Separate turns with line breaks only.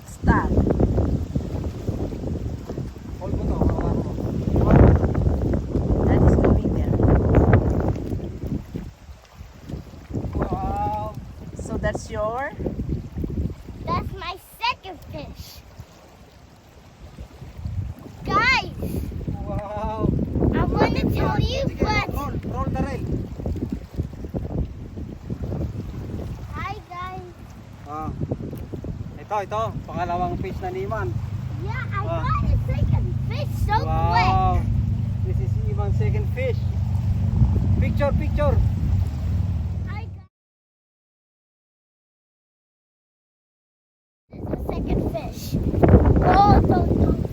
Let's start.
Hold mo to, hawakan mo.
That is going there.
Wow!
So that's your...
That's my second fish. Guys,
Wow!
I want to tell you
Sige,
what.
roll the reel.
Hi guys.
Ah. Ito, pangalawang fish na ni Iman.
Yeah, I
Wow.
got a second fish so quick.
Wow! This is Iman's second fish. Picture!
Hi guys. This is the second fish. Oh, don't.